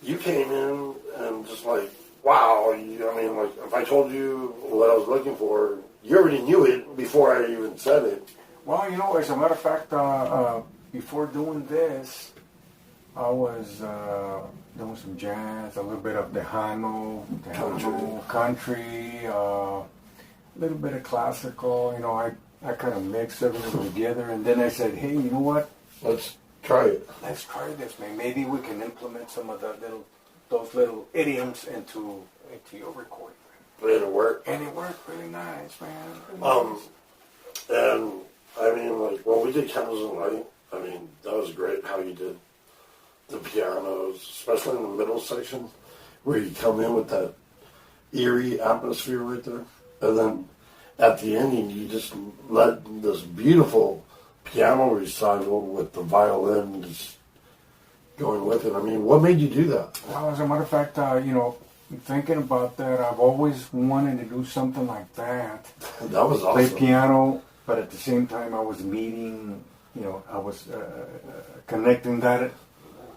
you came in and just like, wow. I mean, like, if I told you what I was looking for, you already knew it before I even said it. Well, as a matter of fact, before doing this, I was doing some jazz, a little bit of Tejano country, a little bit of classical. I kind of mixed everything together, and then I said, hey, you know what? Let's try it. Let's try this, man. Maybe we can implement some of those little idioms into your recording. And it worked. And it worked really nice, man. And I mean, like, when we did Candles and Light, I mean, that was great how you did the pianos, especially in the middle section, where you come in with that eerie atmosphere right there. And then at the ending, you just let this beautiful piano recital with the violin just going with it. I mean, what made you do that? Well, as a matter of fact, thinking about that, I've always wanted to do something like that. That was awesome. Play piano, but at the same time, I was meeting, I was connecting that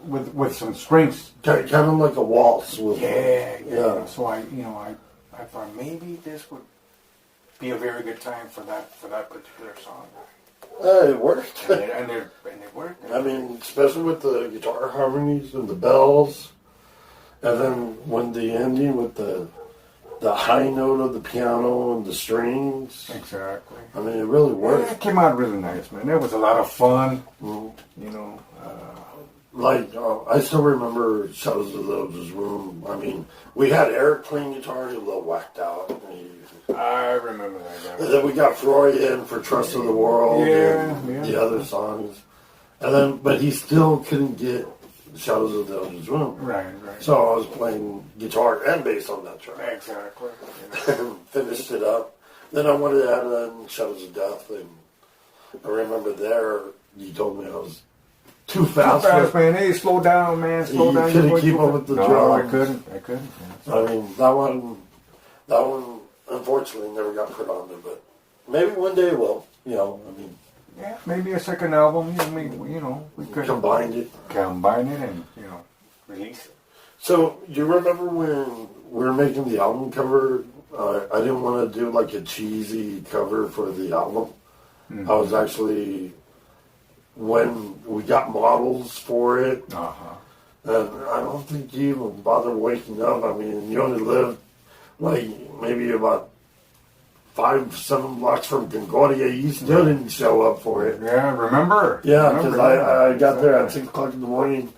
with some strings. Kind of like a waltz. Yeah. So I thought maybe this would be a very good time for that particular song. It worked. And it worked. I mean, especially with the guitar harmonies and the bells. And then when the ending with the high note of the piano and the strings. Exactly. I mean, it really worked. It came out really nice, man. It was a lot of fun. Mm-hmm. I still remember Shadows of the Elders Room. I mean, we had Eric playing guitar, he a little whacked out. I remember that guy. And then we got Freud in for Trust of the World and yeah. the other songs. And then, but he still couldn't get Shadows of the Elders Room. Right. So I was playing guitar and bass on that track. Exactly. And finished it up. Then I wanted to add in Shadows of Death. And I remember there, you told me I was too fast. Too fast, man. Hey, slow down, man. Slow down. You couldn't keep up with the drums. I couldn't. I mean, that one, unfortunately, never got put on there. But maybe one day it will. Yeah, maybe a second album. We could combine it and release it. So, you remember when we were making the album cover? I didn't want to do like a cheesy cover for the album. Mm-hmm. I was actually, when we got models for it, and I don't think you even bothered waking up. I mean, you only lived like maybe about 5-7 blocks from Concordia. You still didn't show up for it. Yeah, remember? Yeah, because I got there at 6 o'clock in the morning.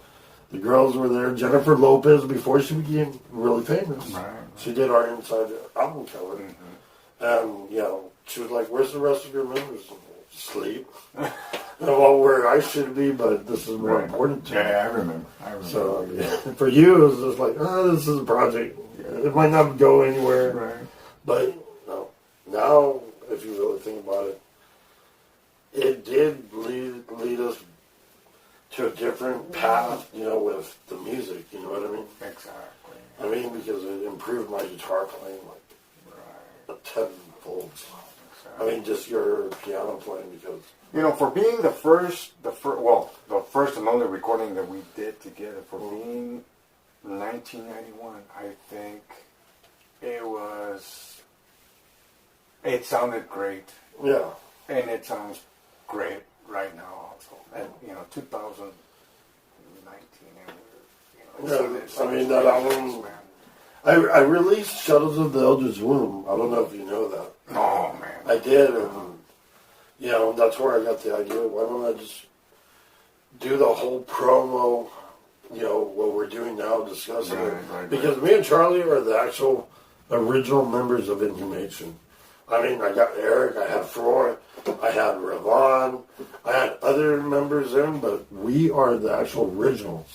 The girls were there. Jennifer Lopez, before she became really famous, she did our inside album cover. Mm-hmm. And, she was like, where's the rest of your members? Sleep. Well, where I should be, but this is more important to me. Yeah, I remember. So, for you, it was just like, this is a project. It might not go anywhere. Right. But, now, if you really think about it, it did lead us to a different path, with the music, you know what I mean? Exactly. I mean, because it improved my guitar playing like tenfold. Exactly. I mean, just your piano playing, because... for being the first and only recording that we did together, for being 1991, I think it sounded great. Yeah. And it sounds great right now also. And, 2019, I mean, that album... I released Shadows of the Elders Womb. I don't know if you know that. Oh, man. I did, and, that's where I got the idea. Why don't I just do the whole promo, what we're doing now, discussing it. Right. Because me and Charlie are the actual original members of Inhumation. I mean, I got Eric, I had Freud, I had Ravon, I had other members in, but we are the actual originals.